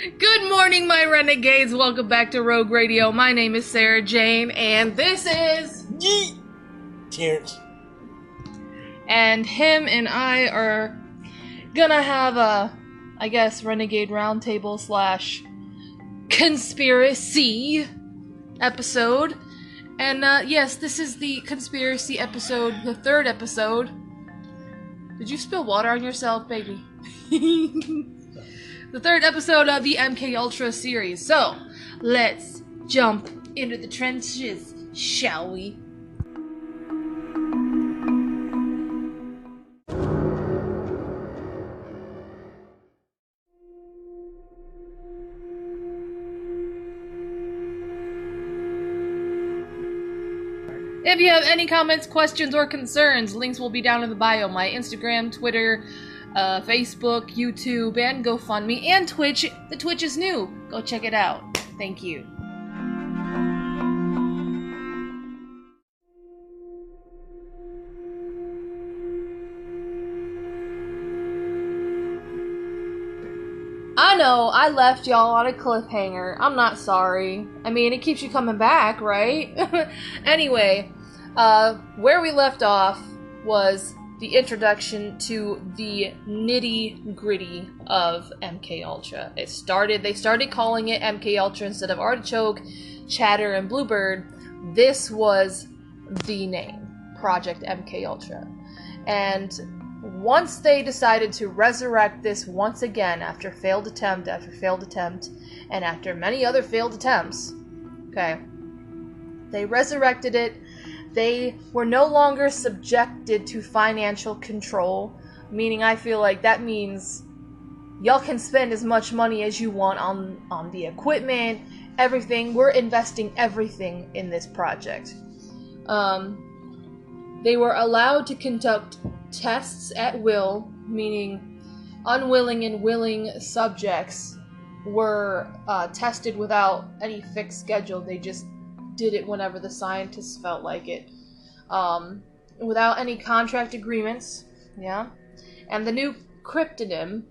Good morning, my renegades. Welcome back to Rogue Radio. My name is Sarah Jane, and this is... Yeet! Terrence. And him and I are gonna have a, I guess, Renegade Roundtable / Conspiracy episode. And yes, this is the Conspiracy episode, the third episode. Did you spill water on yourself, baby? The third episode of the MK Ultra series. So, let's jump into the trenches, shall we? If you have any comments, questions, or concerns, links will be down in the bio. My Instagram, Twitter, Facebook, YouTube, and GoFundMe, and Twitch. The Twitch is new. Go check it out. Thank you. I know, I left y'all on a cliffhanger. I'm not sorry. I mean, it keeps you coming back, right? Anyway, where we left off was the introduction to the nitty-gritty of MK Ultra. They started calling it MK Ultra instead of Artichoke, Chatter, and Bluebird. This was the name, Project MK Ultra. And once they decided to resurrect this once again after failed attempt, and after many other failed attempts, okay, they resurrected it. They were no longer subjected to financial control, meaning I feel like that means y'all can spend as much money as you want on the equipment, everything. We're investing everything in this project. They were allowed to conduct tests at will, meaning unwilling and willing subjects were tested without any fixed schedule. They just did it whenever the scientists felt like it, without any contract agreements. Yeah, and the new cryptonym,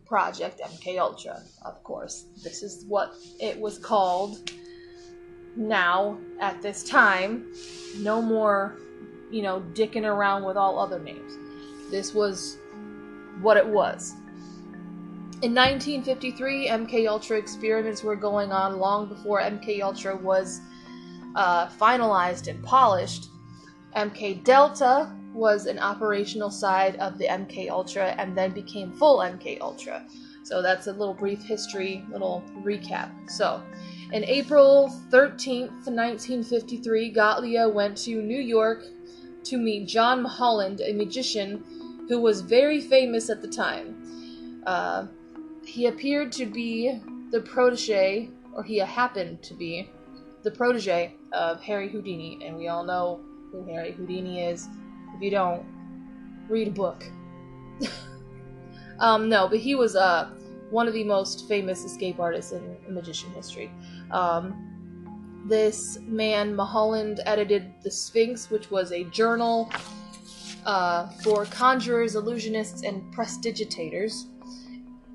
Project MK Ultra. Of course, this is what it was called. Now, at this time, no more, dicking around with all other names. This was what it was. In 1953, MK Ultra experiments were going on long before MK Ultra was finalized and polished. MK Delta was an operational side of the MK Ultra and then became full MK Ultra. So that's a little brief history, little recap. So, in April 13th, 1953, Gottlieb went to New York to meet John Mulholland, a magician who was very famous at the time. He appeared to be the protege, or he happened to be the protege of Harry Houdini, and we all know who Harry Houdini is. If you don't, read a book. No, but he was one of the most famous escape artists in magician history. This man, Mulholland, edited The Sphinx, which was a journal for conjurers, illusionists, and prestidigitators,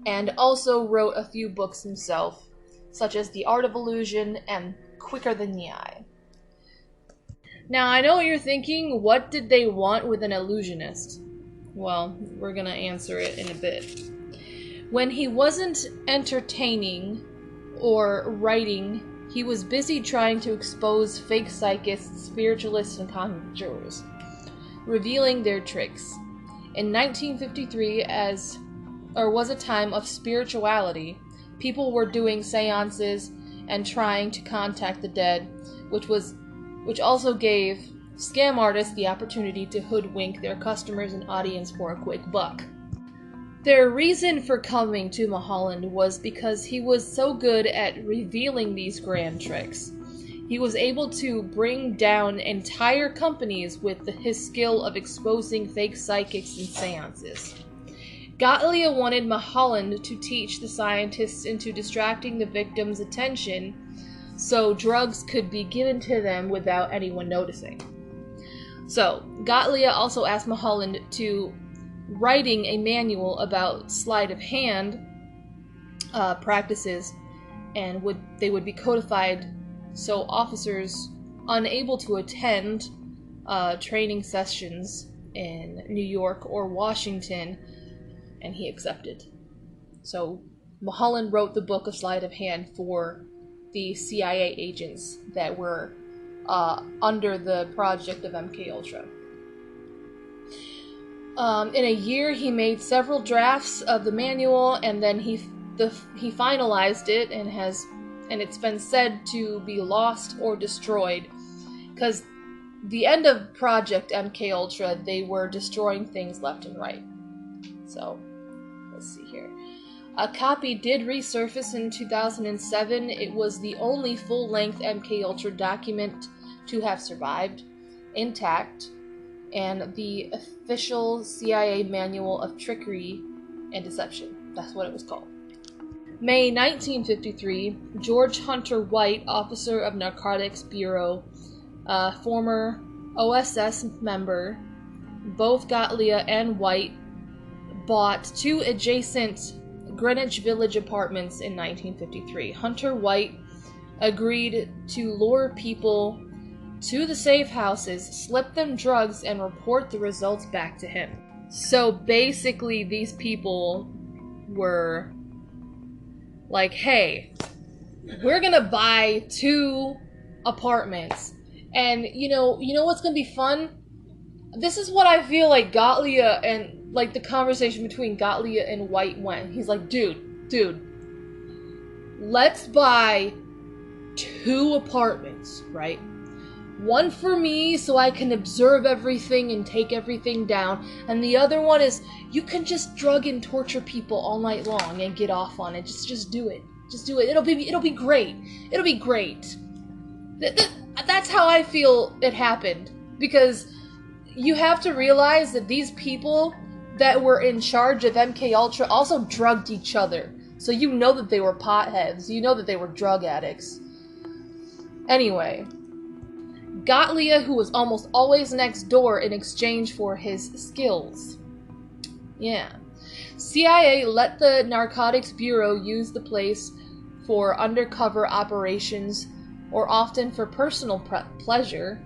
and also wrote a few books himself, such as The Art of Illusion and Quicker Than the Eye. Now, I know what you're thinking, what did they want with an illusionist? Well, we're gonna answer it in a bit. When he wasn't entertaining or writing, he was busy trying to expose fake psychics, spiritualists, and conjurers, revealing their tricks. In 1953, was a time of spirituality. People were doing seances and trying to contact the dead, which also gave scam artists the opportunity to hoodwink their customers and audience for a quick buck. Their reason for coming to Mulholland was because he was so good at revealing these grand tricks. He was able to bring down entire companies with his skill of exposing fake psychics and seances. Gottlieb wanted Mulholland to teach the scientists into distracting the victim's attention so drugs could be given to them without anyone noticing. So, Gottlieb also asked Mulholland to writing a manual about sleight of hand practices, and they would be codified so officers unable to attend training sessions in New York or Washington, and he accepted. So Mulholland wrote the book of sleight of hand for the CIA agents that were under the project of MKUltra. In a year, he made several drafts of the manual, and then he finalized it, and it's been said to be lost or destroyed, because the end of Project MKUltra, they were destroying things left and right. So, let's see here. A copy did resurface in 2007. It was the only full-length MKUltra document to have survived, intact, and the official CIA Manual of Trickery and Deception. That's what it was called. May 1953, George Hunter White, officer of Narcotics Bureau, former OSS member, both Gottlieb and White bought 2 adjacent Greenwich Village apartments in 1953. Hunter White agreed to lure people to the safe houses, slip them drugs, and report the results back to him. So basically, these people were like, hey, we're gonna buy 2 apartments, and you know what's gonna be fun? This is what I feel like Gottlieb and, like, the conversation between Gottlieb and White went. He's like, dude, let's buy 2 apartments, right? One for me, so I can observe everything and take everything down, and the other one is you can just drug and torture people all night long and get off on it. Just do it. Just do it. It'll be great. It'll be great. That's how I feel it happened, because you have to realize that these people that were in charge of MKUltra also drugged each other. So you know that they were potheads. You know that they were drug addicts. Anyway, Gottlieb, who was almost always next door in exchange for his skills. Yeah. CIA let the Narcotics Bureau use the place for undercover operations, or often for personal pleasure.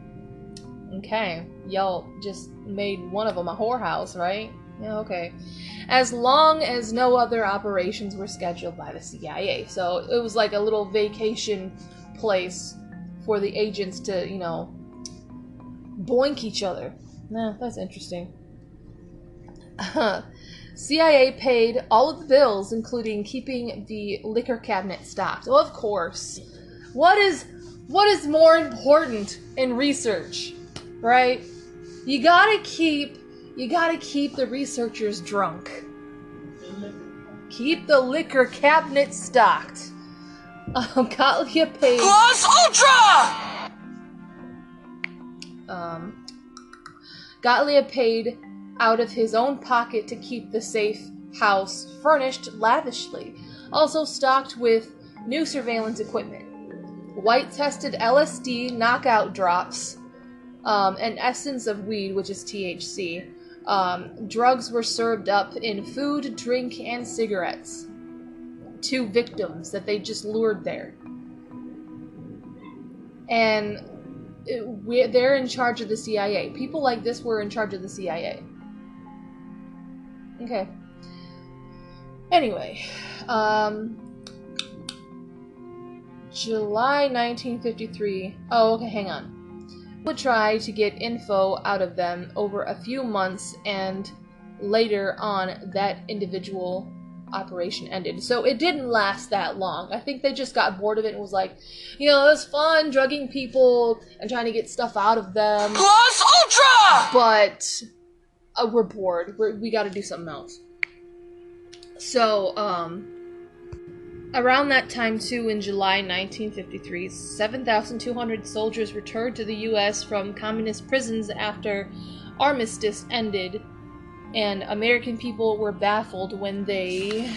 Okay, y'all just made one of them a whorehouse, right? Yeah, okay. As long as no other operations were scheduled by the CIA. So it was like a little vacation place for the agents to, boink each other. That's interesting. CIA paid all of the bills, including keeping the liquor cabinet stocked. Well, of course. What is more important in research, right? You gotta keep the researchers drunk. Keep the liquor cabinet stocked. Gottlieb paid. Plus Ultra! Gottlieb paid out of his own pocket to keep the safe house furnished lavishly, also stocked with new surveillance equipment. White tested LSD knockout drops, and essence of weed, which is THC. Drugs were served up in food, drink, and cigarettes to victims that they just lured there. And they're in charge of the CIA. People like this were in charge of the CIA. Okay. Anyway, July 1953. Oh, okay, hang on. Would try to get info out of them over a few months, and later on, that individual operation ended. So it didn't last that long. I think they just got bored of it and was like, it was fun drugging people and trying to get stuff out of them. Plus Ultra! But we're bored. We got to do something else. So, around that time, too, in July 1953, 7,200 soldiers returned to the U.S. from communist prisons after armistice ended, and American people were baffled when they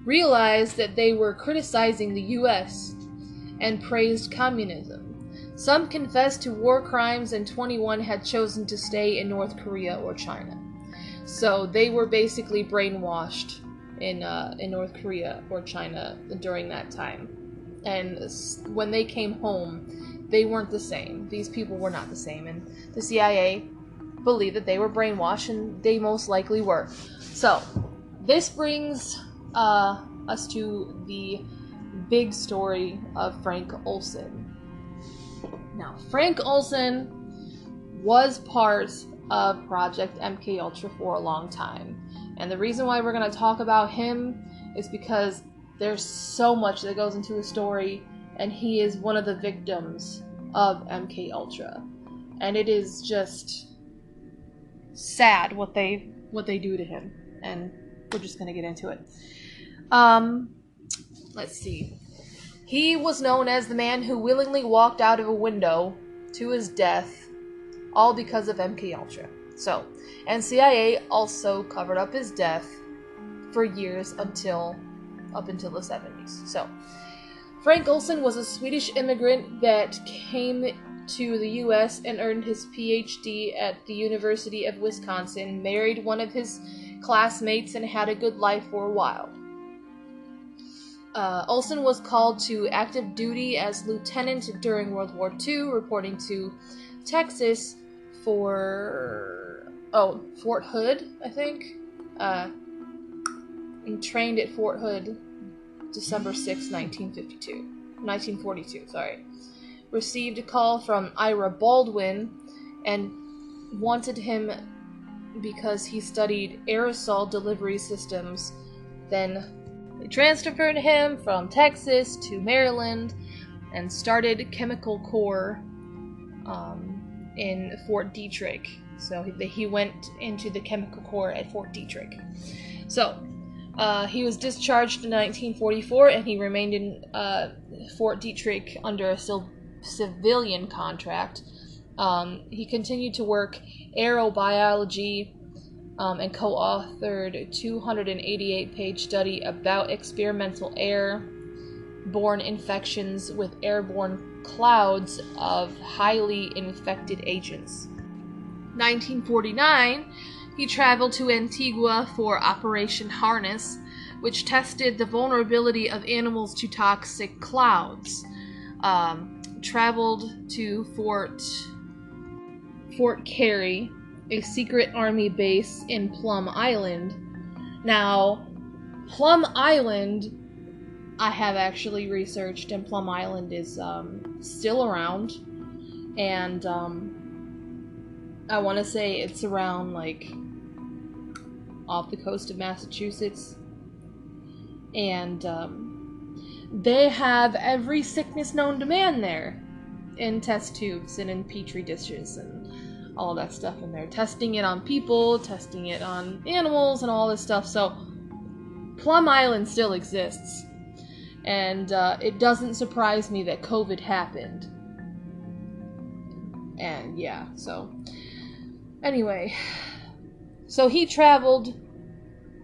realized that they were criticizing the U.S. and praised communism. Some confessed to war crimes, and 21 had chosen to stay in North Korea or China. So they were basically brainwashed in North Korea or China during that time. And when they came home, they weren't the same. These people were not the same, and the CIA believed that they were brainwashed, and they most likely were. So, this brings us to the big story of Frank Olson. Now, Frank Olson was part of Project MKUltra for a long time. And the reason why we're going to talk about him is because there's so much that goes into his story, and he is one of the victims of MKUltra. And it is just sad what they do to him. And we're just going to get into it. Let's see. He was known as the man who willingly walked out of a window to his death, all because of MKUltra. So, and CIA also covered up his death for years up until the 70s. So, Frank Olson was a Swedish immigrant that came to the U.S. and earned his PhD at the University of Wisconsin, married one of his classmates, and had a good life for a while. Olson was called to active duty as lieutenant during World War II, reporting to Texas for Fort Hood, I think. And trained at Fort Hood December 6, 1942. Received a call from Ira Baldwin and wanted him because he studied aerosol delivery systems. Then they transferred him from Texas to Maryland and started Chemical Corps in Fort Detrick. So he went into the Chemical Corps at Fort Detrick. So he was discharged in 1944, and he remained in Fort Detrick under a civilian contract. He continued to work aerobiology and co-authored a 288-page study about experimental airborne infections with airborne clouds of highly infected agents. 1949, he traveled to Antigua for Operation Harness, which tested the vulnerability of animals to toxic clouds. Traveled to Fort Carey, a secret army base in Plum Island. Now, Plum Island, I have actually researched, and Plum Island is still around, and I want to say it's around, like, off the coast of Massachusetts, and they have every sickness known to man there, in test tubes and in petri dishes and all that stuff in there. Testing it on people, testing it on animals, and all this stuff. So, Plum Island still exists. And it doesn't surprise me that COVID happened. And yeah, so. Anyway. So he traveled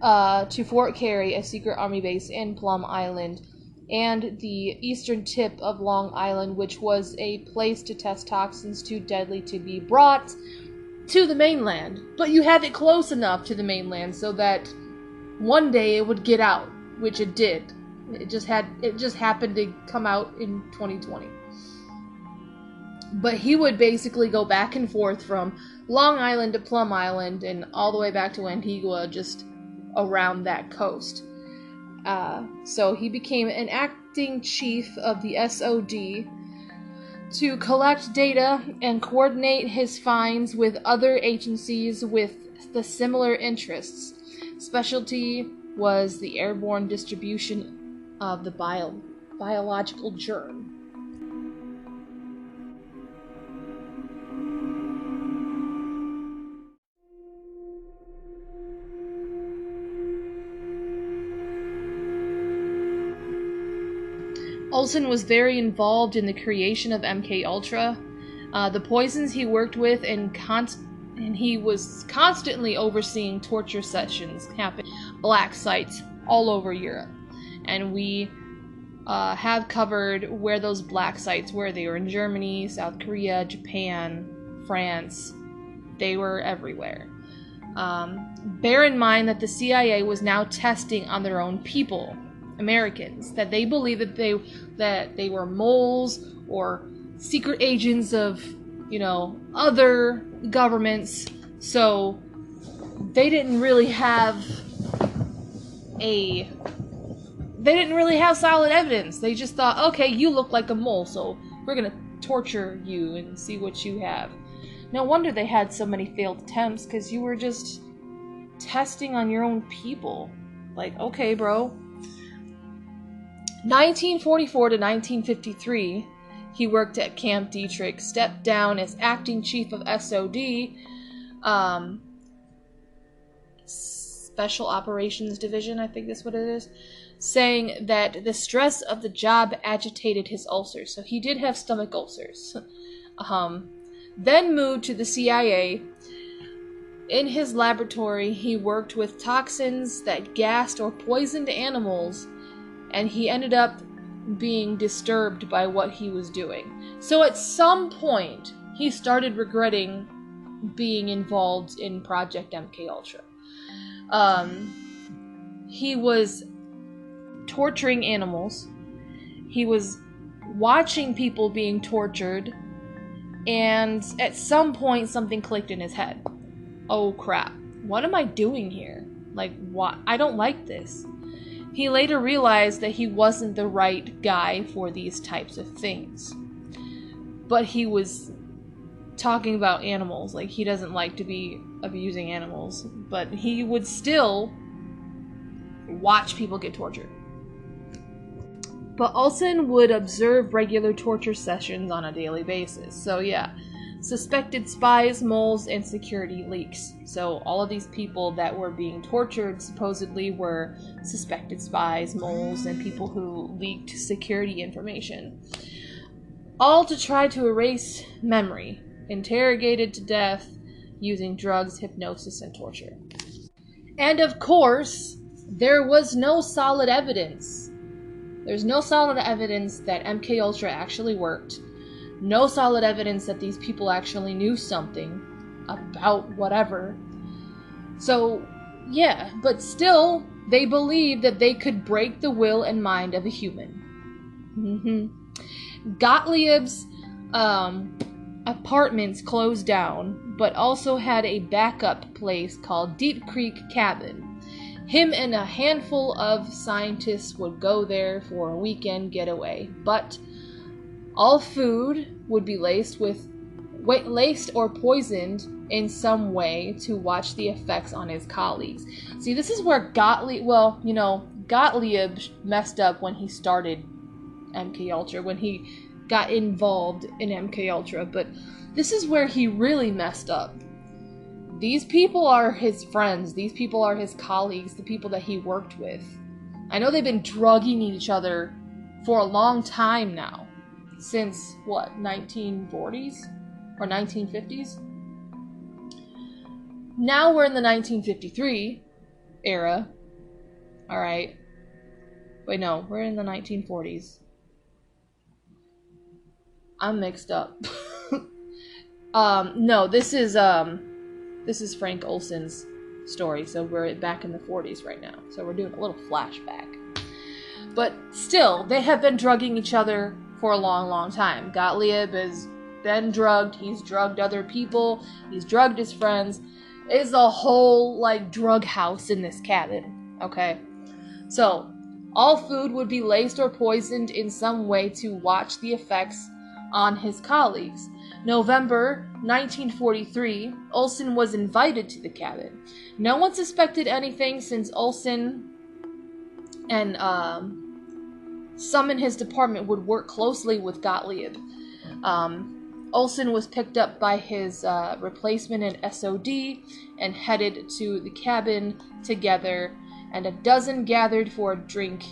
to Fort Carey, a secret army base in Plum Island, and the eastern tip of Long Island, which was a place to test toxins too deadly to be brought to the mainland. But you had it close enough to the mainland so that one day it would get out, which it did. It just happened to come out in 2020. But he would basically go back and forth from Long Island to Plum Island and all the way back to Antigua, just around that coast. So he became an acting chief of the SOD to collect data and coordinate his finds with other agencies with the similar interests. Specialty was the airborne distribution of the biological germ. Olson was very involved in the creation of MKUltra. The poisons he worked with, and he was constantly overseeing torture sessions happen black sites all over Europe. And we have covered where those black sites were. They were in Germany, South Korea, Japan, France. They were everywhere. Bear in mind that the CIA was now testing on their own people, Americans, that they believed that they were moles or secret agents of, other governments. So they didn't really have solid evidence. They just thought, okay, you look like a mole, so we're gonna torture you and see what you have. No wonder they had so many failed attempts, because you were just testing on your own people. Like, okay, bro. 1944 to 1953, he worked at Camp Detrick, stepped down as acting chief of SOD, Special Operations Division, I think that's what it is, saying that the stress of the job agitated his ulcers. So he did have stomach ulcers. Then moved to the CIA. In his laboratory, he worked with toxins that gassed or poisoned animals, and he ended up being disturbed by what he was doing. So at some point, he started regretting being involved in Project MKUltra. He was torturing animals. He was watching people being tortured, and at some point something clicked in his head. Oh crap, what am I doing here? Like, what? I don't like this. He later realized that he wasn't the right guy for these types of things. But he was talking about animals, like he doesn't like to be abusing animals, but he would still watch people get tortured. But Olsen would observe regular torture sessions on a daily basis. So yeah, suspected spies, moles, and security leaks. So all of these people that were being tortured supposedly were suspected spies, moles, and people who leaked security information. All to try to erase memory, interrogated to death using drugs, hypnosis, and torture. And of course, there was no solid evidence. There's no solid evidence that MKUltra actually worked. No solid evidence that these people actually knew something about whatever. So, yeah, but still, they believed that they could break the will and mind of a human. Gottlieb's apartments closed down, but also had a backup place called Deep Creek Cabin. Him and a handful of scientists would go there for a weekend getaway, but all food would be laced or poisoned in some way to watch the effects on his colleagues. See, this is where Gottlieb messed up when he started MKUltra, when he got involved in MKUltra, but this is where he really messed up. These people are his friends. These people are his colleagues, the people that he worked with. I know they've been drugging each other for a long time now. Since, 1940s? Or 1950s? Now we're in the 1953 era. Alright. Wait, no, we're in the 1940s. I'm mixed up. No, this is Frank Olsen's story, so we're back in the 40s right now. So we're doing a little flashback. But still, they have been drugging each other for a long, long time. Gottlieb has been drugged, he's drugged other people, he's drugged his friends. It's a whole, drug house in this cabin, okay? So, all food would be laced or poisoned in some way to watch the effects on his colleagues. November 1943, Olsen was invited to the cabin. No one suspected anything since Olsen and some in his department would work closely with Gottlieb. Olsen was picked up by his replacement in SOD and headed to the cabin together, and a dozen gathered for a drink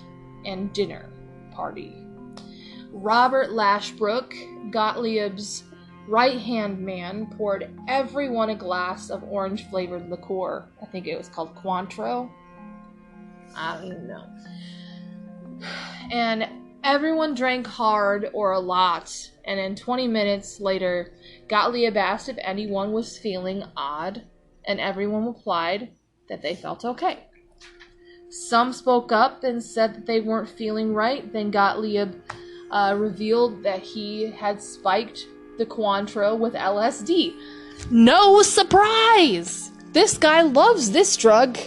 and dinner party. Robert Lashbrook, Gottlieb's right-hand man, poured everyone a glass of orange-flavored liqueur. I think it was called Cointreau. I don't even know. And everyone drank hard or a lot, and then 20 minutes later, Gottlieb asked if anyone was feeling odd, and everyone replied that they felt okay. Some spoke up and said that they weren't feeling right. Then Gottlieb revealed that he had spiked the Cointreau with LSD. No surprise! This guy loves this drug.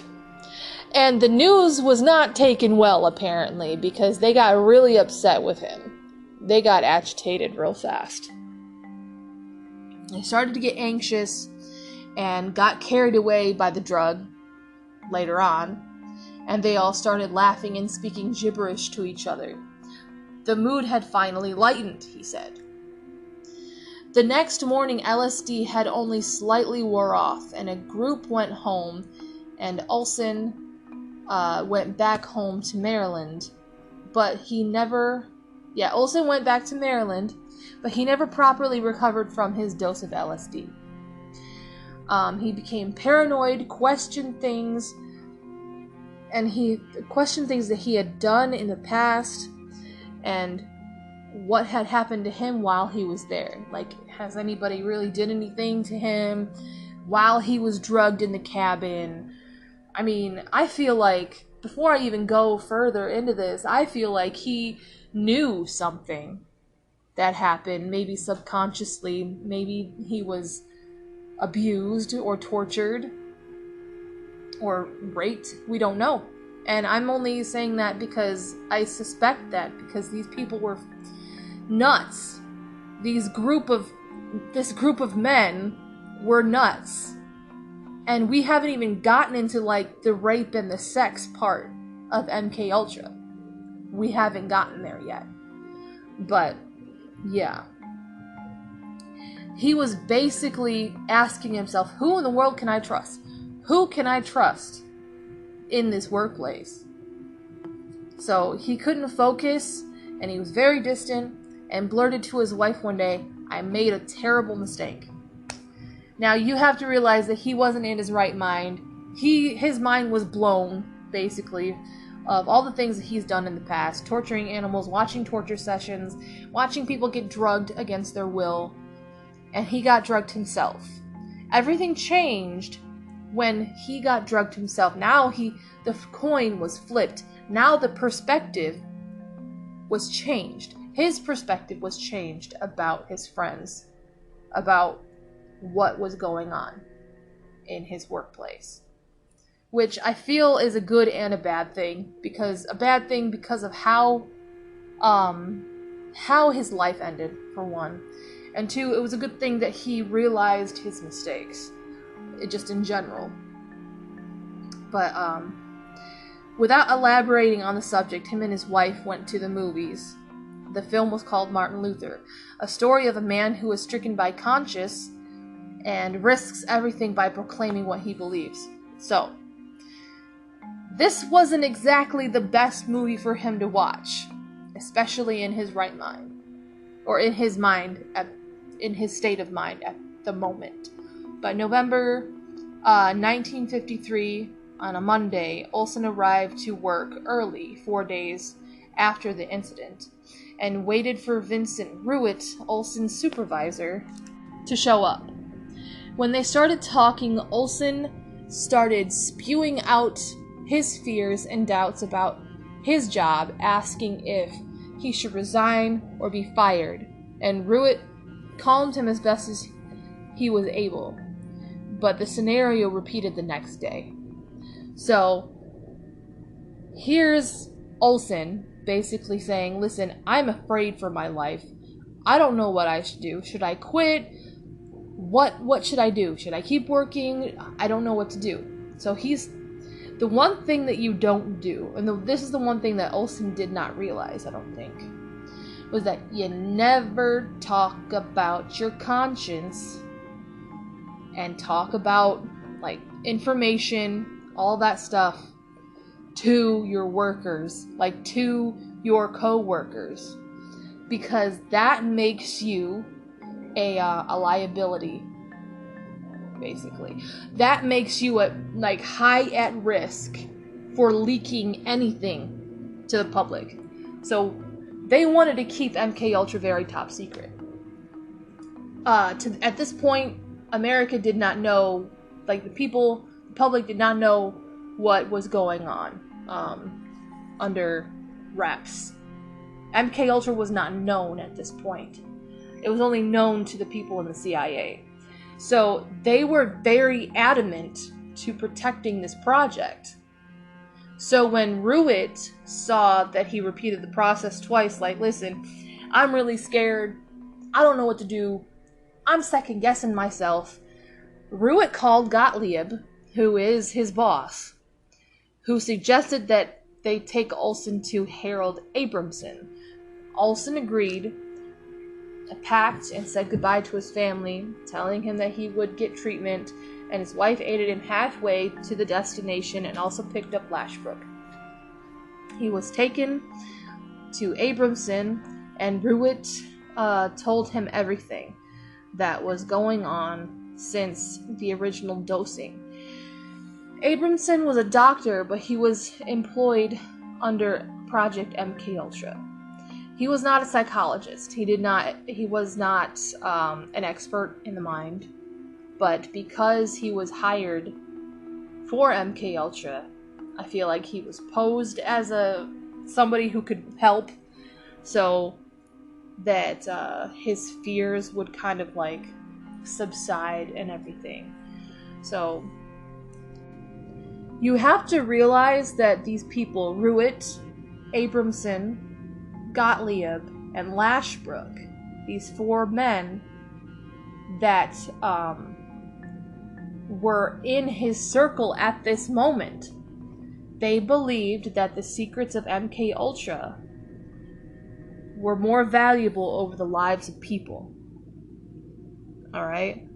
And the news was not taken well, apparently, because they got really upset with him. They got agitated real fast. They started to get anxious and got carried away by the drug later on, and they all started laughing and speaking gibberish to each other. The mood had finally lightened, he said. The next morning, LSD had only slightly wore off, and a group went home, and Olson went back home to Maryland, but Olson went back to Maryland, but he never properly recovered from his dose of LSD. He became paranoid, questioned things that he had done in the past, and what had happened to him while he was there. Like, has anybody really did anything to him while he was drugged in the cabin? I mean, I feel like, before I even go further into this, I feel like he knew something that happened, maybe subconsciously. Maybe he was abused or tortured or raped. We don't know. And I'm only saying that because I suspect that, because these people were nuts. This group of men were nuts. And we haven't even gotten into, like, the rape and the sex part of MK Ultra. We haven't gotten there yet. But, yeah. He was basically asking himself, who in the world can I trust? Who can I trust in this workplace? So he couldn't focus, and he was very distant, and blurted to his wife one day, I made a terrible mistake. Now, you have to realize that he wasn't in his right mind. His mind was blown, basically, of all the things that he's done in the past. Torturing animals, watching torture sessions, watching people get drugged against their will. And he got drugged himself. Everything changed when he got drugged himself. Now the coin was flipped. Now the perspective was changed. His perspective was changed about his friends, about what was going on in his workplace, which I feel is a good and a bad thing, because of how his life ended, for one, and two, it was a good thing that he realized his mistakes, just in general. But without elaborating on the subject, him and his wife went to the movies. The film was called Martin Luther, a story of a man who is stricken by conscience and risks everything by proclaiming what he believes. So, this wasn't exactly the best movie for him to watch, especially in his right mind, or in his state of mind at the moment. By November 1953, on a Monday, Olson arrived to work early, 4 days after the incident, and waited for Vincent Ruitt, Olson's supervisor, to show up. When they started talking, Olson started spewing out his fears and doubts about his job, asking if he should resign or be fired, and Ruitt calmed him as best as he was able. But the scenario repeated the next day. So, here's Olson basically saying, listen, I'm afraid for my life. I don't know what I should do. Should I quit? What should I do? Should I keep working? I don't know what to do. So the one thing that you don't do, and this is the one thing that Olson did not realize, I don't think, was that you never talk about your conscience and talk about, like, information, all that stuff, to your workers, like to your co-workers, because that makes you a liability, basically. That makes you high at risk for leaking anything to the public. So they wanted to keep MK Ultra very top secret. At this point, America did not know like the public did not know what was going on under wraps. MK Ultra was not known at this point. It was only known to the people in the CIA. So they were very adamant to protecting this project. So when Ruitt saw that he repeated the process twice, like, listen, I'm really scared, I don't know what to do, I'm second guessing myself, Ruitt called Gottlieb, who is his boss, who suggested that they take Olsen to Harold Abramson. Olsen agreed, packed, and said goodbye to his family, telling him that he would get treatment, and his wife aided him halfway to the destination and also picked up Lashbrook. He was taken to Abramson, and Ruitt told him everything that was going on since the original dosing. Abramson was a doctor, but he was employed under Project MKUltra. He was not a psychologist. He was not an expert in the mind. But because he was hired for MKUltra, I feel like he was posed as somebody who could help, so that his fears would kind of like subside and everything. So you have to realize that these people, Ruitt, Abramson, Gottlieb, and Lashbrook, these four men that were in his circle at this moment, they believed that the secrets of MKUltra were more valuable over the lives of people. Alright?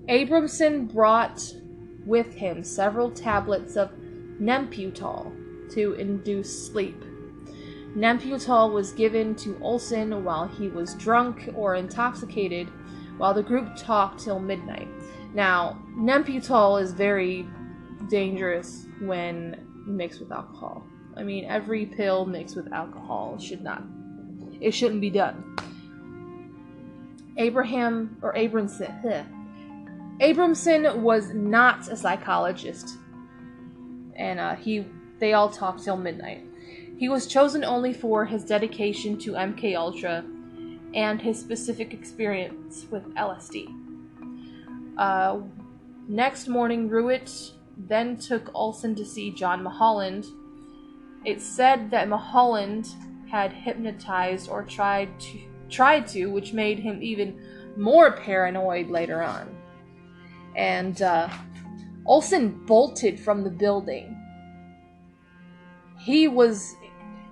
Abramson brought with him several tablets of Nembutal to induce sleep. Nembutal was given to Olsen while he was drunk or intoxicated, while the group talked till midnight. Now, Nembutal is very dangerous when mixed with alcohol. I mean, every pill mixed with alcohol shouldn't be done. Abramson was not a psychologist, and they all talked till midnight. He was chosen only for his dedication to MKUltra and his specific experience with LSD. Next morning, Ruitt then took Olsen to see John Mulholland. It's said that Mulholland had hypnotized or tried to, which made him even more paranoid later on. And Olsen bolted from the building.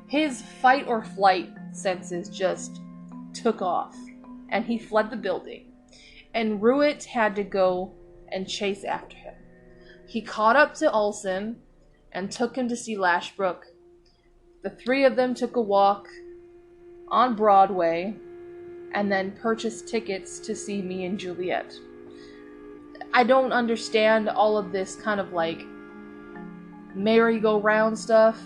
His fight or flight senses just took off, and he fled the building. And Ruitt had to go and chase after him. He caught up to Olsen and took him to see Lashbrook. The three of them took a walk on Broadway and then purchased tickets to see Me and Juliet. I don't understand all of this kind of like merry-go-round stuff.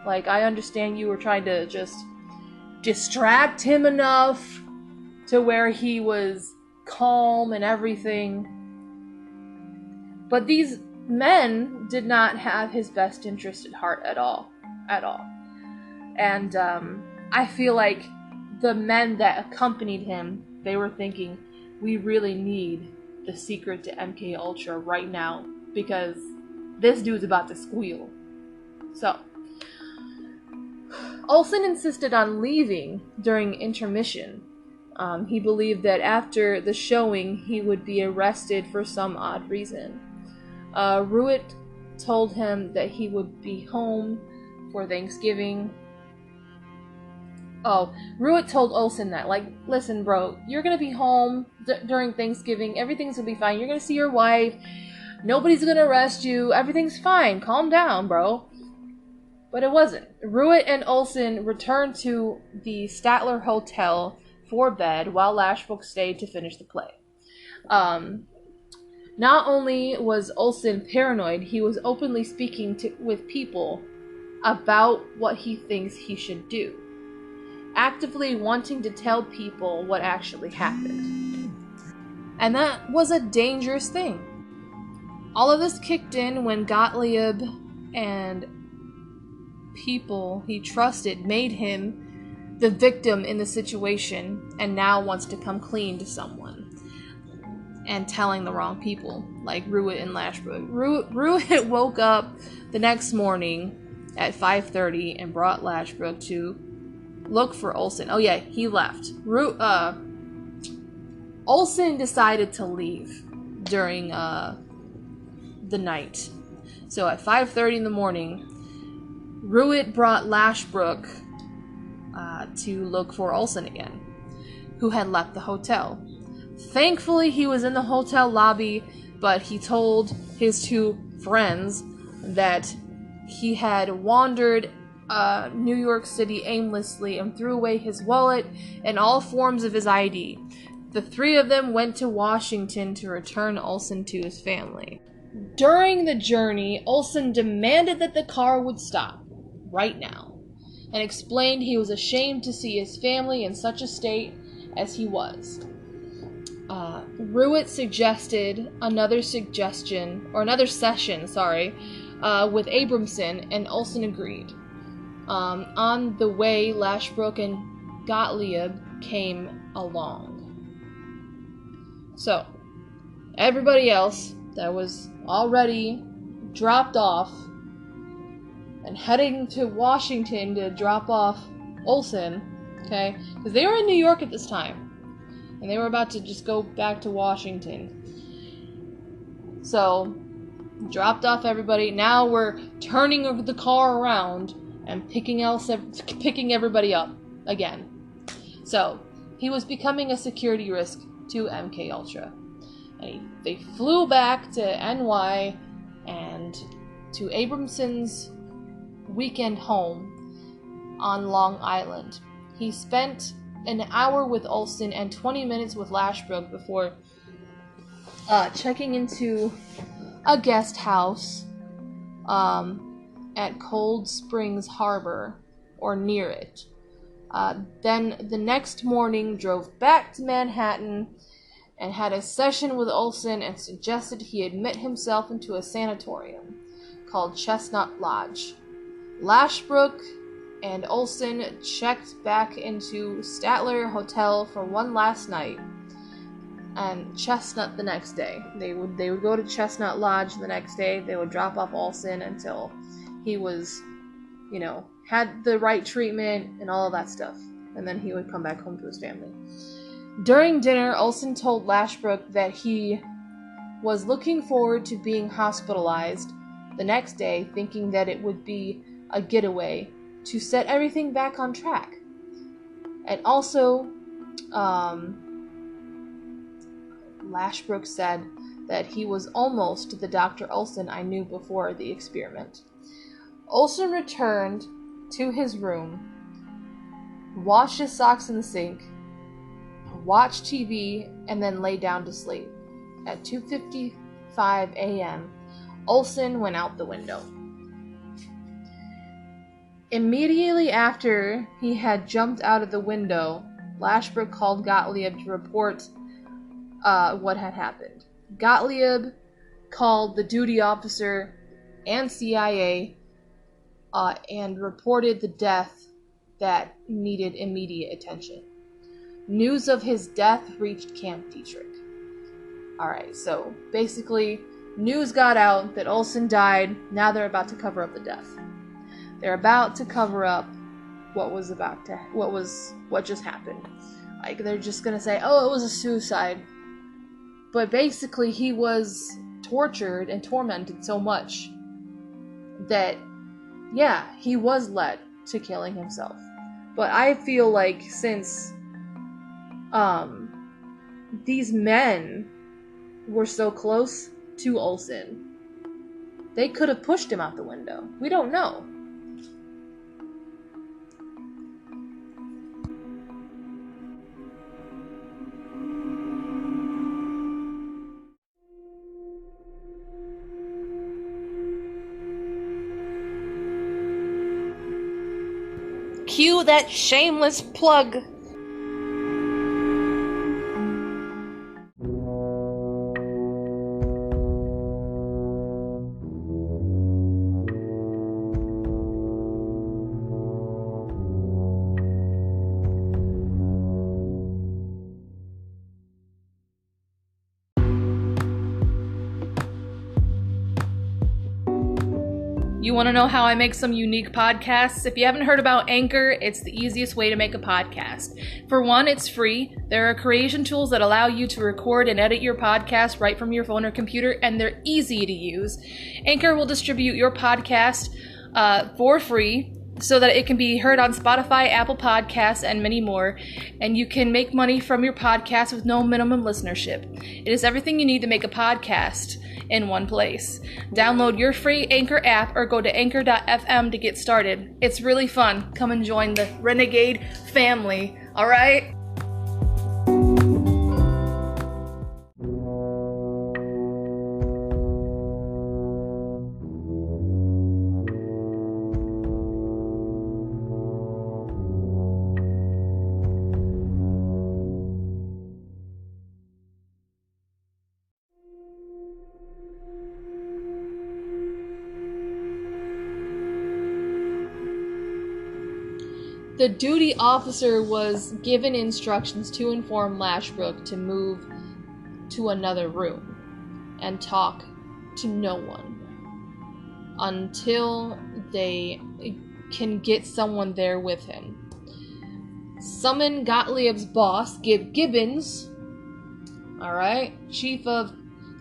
Like, I understand you were trying to just distract him enough to where he was calm and everything. But these men did not have his best interest at heart at all. And I feel like the men that accompanied him, they were thinking, we really need the secret to MKUltra right now, because this dude's about to squeal. So Olsen insisted on leaving during intermission. He believed that after the showing, he would be arrested for some odd reason. Ruitt told him that he would be home for Thanksgiving. Ruitt told Olsen that, like, listen, bro, you're gonna be home during Thanksgiving. Everything's gonna be fine. You're gonna see your wife. Nobody's gonna arrest you. Everything's fine. Calm down, bro. But it wasn't. Ruitt and Olsen returned to the Statler Hotel for bed while Lashbrook stayed to finish the play. Not only was Olsen paranoid, he was openly speaking with people about what he thinks he should do, actively wanting to tell people what actually happened. And that was a dangerous thing. All of this kicked in when Gottlieb and people he trusted made him the victim in the situation and now wants to come clean to someone and telling the wrong people, like Ruitt and Lashbrook. Ruitt woke up the next morning at 5:30 and brought Lashbrook to look for Olsen. Oh yeah, he left. Olsen decided to leave during the night. So at 5:30 in the morning, Ruitt brought Lashbrook to look for Olsen again, who had left the hotel. Thankfully, he was in the hotel lobby, but he told his two friends that he had wandered New York City aimlessly and threw away his wallet and all forms of his ID. The three of them went to Washington to return Olsen to his family. During the journey, Olsen demanded that the car would stop right now and explained he was ashamed to see his family in such a state as he was. Ruitt suggested another session, with Abramson, and Olsen agreed. On the way, Lashbrook and Gottlieb came along. So, everybody else that was already dropped off and heading to Washington to drop off Olsen, okay? Because they were in New York at this time. And they were about to just go back to Washington. So, dropped off everybody. Now we're turning the car around and picking everybody up again. So, he was becoming a security risk to MK Ultra. And they flew back to NY and to Abramson's weekend home on Long Island. He spent an hour with Olsen and 20 minutes with Lashbrook before checking into a guest house at Cold Springs Harbor, or near it. Then the next morning drove back to Manhattan and had a session with Olsen and suggested he admit himself into a sanatorium called Chestnut Lodge. Lashbrook and Olsen checked back into Statler Hotel for one last night, and Chestnut the next day. They would go to Chestnut Lodge the next day. They would drop off Olsen until he was, had the right treatment and all of that stuff, and then he would come back home to his family. During dinner, Olsen told Lashbrook that he was looking forward to being hospitalized the next day, thinking that it would be a getaway to set everything back on track. And also, Lashbrook said that he was almost the Dr. Olsen I knew before the experiment. Olsen returned to his room, washed his socks in the sink, watched TV, and then lay down to sleep. At 2:55 a.m., Olsen went out the window. Immediately after he had jumped out of the window, Lashbrook called Gottlieb to report what had happened. Gottlieb called the duty officer and CIA and reported the death that needed immediate attention. News of his death reached Camp Dietrich. Alright, so basically, news got out that Olsen died. Now they're about to cover up the death. They're about to cover up what just happened. Like, they're just gonna say, oh, it was a suicide. But basically, he was tortured and tormented so much that, yeah, he was led to killing himself. But I feel like since these men were so close to Olsen, they could have pushed him out the window. We don't know. Cue that shameless plug. You want to know how I make some unique podcasts? If you haven't heard about Anchor, it's the easiest way to make a podcast. For one, it's free. There are creation tools that allow you to record and edit your podcast right from your phone or computer, and they're easy to use. Anchor will distribute your podcast for free so that it can be heard on Spotify, Apple Podcasts, and many more, and you can make money from your podcast with no minimum listenership. It is everything you need to make a podcast in one place. Download your free Anchor app or go to anchor.fm to get started. It's really fun. Come and join the Renegade family, all right? The duty officer was given instructions to inform Lashbrook to move to another room and talk to no one until they can get someone there with him. Summon Gottlieb's boss, Gib Gibbons, chief of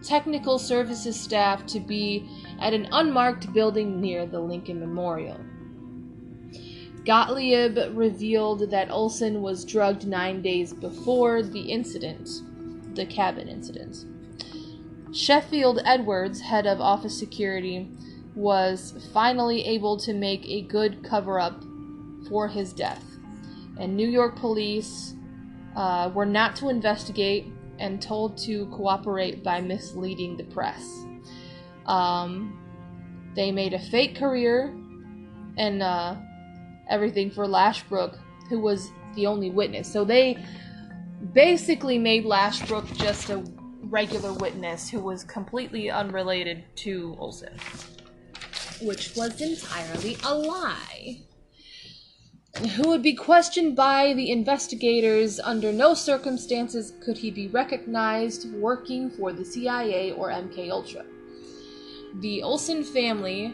technical services staff, to be at an unmarked building near the Lincoln Memorial. Gottlieb revealed that Olsen was drugged 9 days before the incident, the cabin incident. Sheffield Edwards, head of office security, was finally able to make a good cover-up for his death, and New York police were not to investigate and told to cooperate by misleading the press. They made a fake career and everything for Lashbrook, who was the only witness. So they basically made Lashbrook just a regular witness who was completely unrelated to Olsen, which was entirely a lie. Who would be questioned by the investigators. Under no circumstances could he be recognized working for the CIA or MKUltra. The Olsen family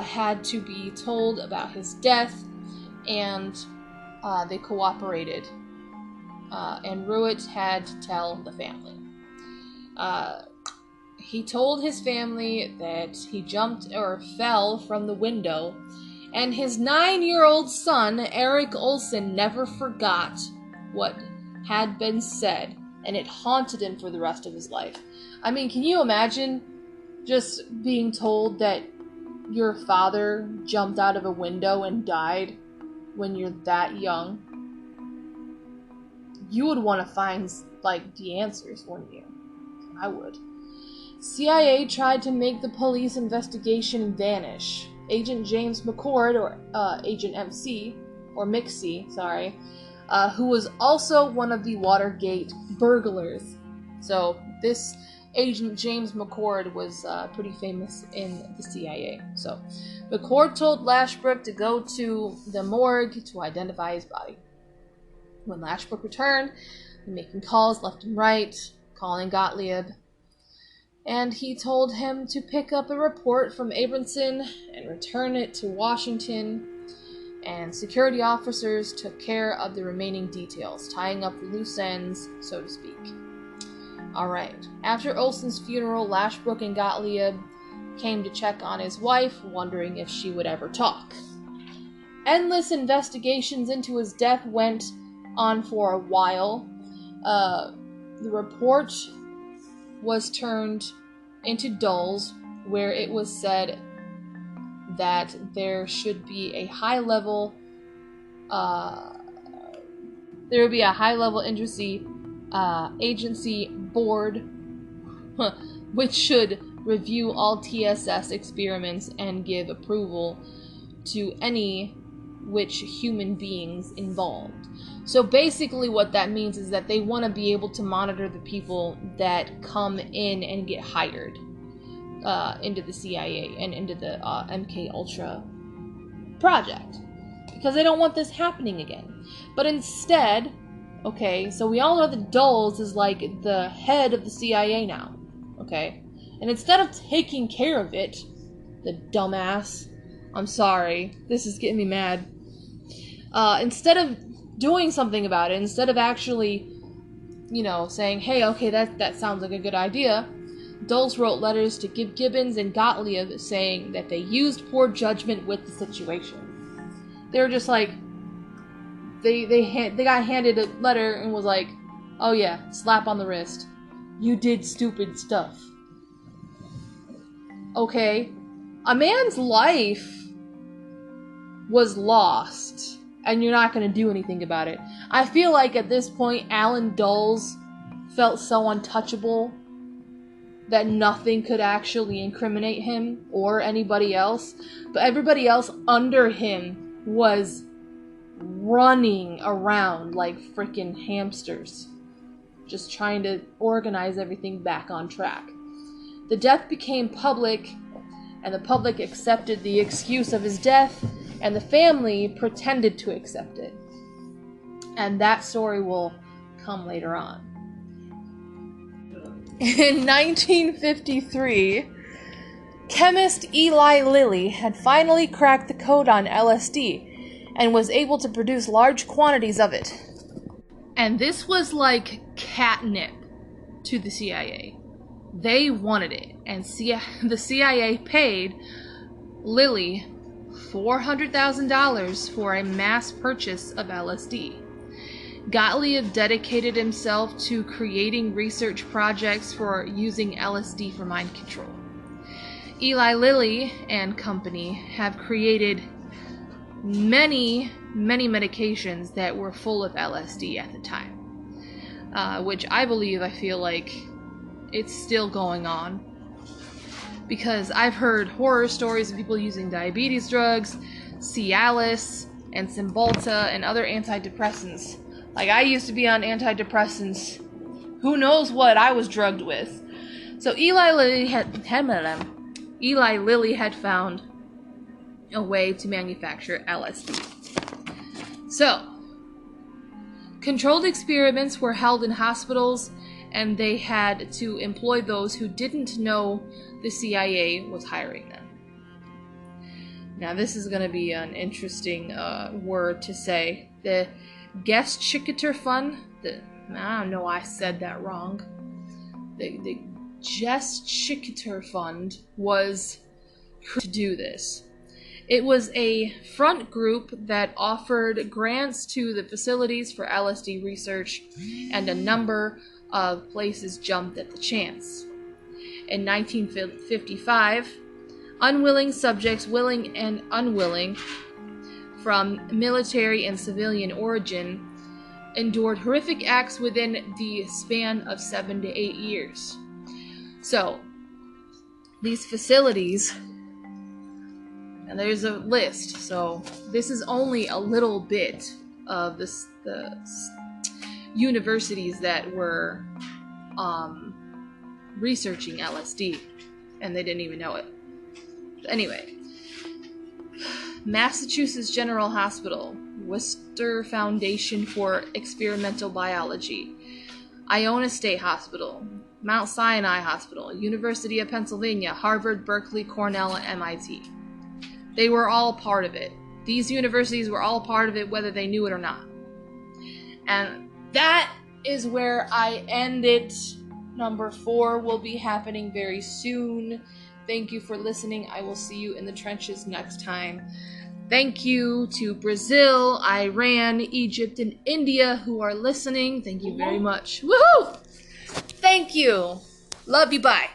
had to be told about his death, and they cooperated. And Ruitt had to tell the family. He told his family that he jumped or fell from the window, and his 9-year-old son, Eric Olsen, never forgot what had been said, and it haunted him for the rest of his life. I mean, can you imagine just being told that your father jumped out of a window and died when you're that young? You would want to find, the answers, wouldn't you? I would. CIA tried to make the police investigation vanish. Agent James McCord, or Agent MC, or Mixie, who was also one of the Watergate burglars. So this Agent James McCord was pretty famous in the CIA. So McCord told Lashbrook to go to the morgue to identify his body. When Lashbrook returned, making calls left and right, calling Gottlieb, and he told him to pick up a report from Abramson and return it to Washington, and security officers took care of the remaining details, tying up the loose ends, so to speak. Alright, after Olsen's funeral, Lashbrook and Gottlieb came to check on his wife, wondering if she would ever talk. Endless investigations into his death went on for a while. The report was turned into Dulles, where it was said that there should be a high-level agency board which should review all TSS experiments and give approval to any which human beings involved. So basically what that means is that they want to be able to monitor the people that come in and get hired into the CIA and into the MKUltra project, because they don't want this happening again. But instead, okay, so we all know that Dulles is like the head of the CIA now, okay? And instead of taking care of it The dumbass. I'm sorry. This is getting me mad. Instead of doing something about it, instead of actually, saying, hey, okay, that sounds like a good idea, Dulles wrote letters to Gibbons and Gottlieb saying that they used poor judgment with the situation. They were just like, they got handed a letter and was like, oh yeah, slap on the wrist. You did stupid stuff. Okay, a man's life was lost, and you're not going to do anything about it. I feel like at this point, Alan Dulles felt so untouchable that nothing could actually incriminate him or anybody else, but everybody else under him was running around like freaking hamsters, just trying to organize everything back on track. The death became public, and the public accepted the excuse of his death, and the family pretended to accept it. And that story will come later on. In 1953, chemist Eli Lilly had finally cracked the code on LSD and was able to produce large quantities of it. And this was like catnip to the CIA. They wanted it, and the CIA paid Lilly $400,000 for a mass purchase of LSD. Gottlieb dedicated himself to creating research projects for using LSD for mind control. Eli Lilly and company have created many medications that were full of LSD at the time, which I feel like it's still going on, because I've heard horror stories of people using diabetes drugs, Cialis, and Cymbalta, and other antidepressants. Like, I used to be on antidepressants. Who knows what I was drugged with. So Eli Lilly had found a way to manufacture LSD. So, controlled experiments were held in hospitals, and they had to employ those who didn't know the CIA was hiring them. Now, this is going to be an interesting word to say. The Geschickter Fund, I don't know why I said that wrong. The Geschickter Fund was to do this. It was a front group that offered grants to the facilities for LSD research, and a number of places jumped at the chance. In 1955, unwilling subjects, willing and unwilling, from military and civilian origin, endured horrific acts within the span of 7 to 8 years. So, these facilities, and there's a list, so this is only a little bit of the universities that were researching LSD, and they didn't even know it. Anyway, Massachusetts General Hospital, Worcester Foundation for Experimental Biology, Iona State Hospital, Mount Sinai Hospital, University of Pennsylvania, Harvard, Berkeley, Cornell, and MIT. They were all part of it. These universities were all part of it, whether they knew it or not. And that is where I end it. Number 4 will be happening very soon. Thank you for listening. I will see you in the trenches next time. Thank you to Brazil, Iran, Egypt, and India who are listening. Thank you very much. Woohoo! Thank you. Love you. Bye.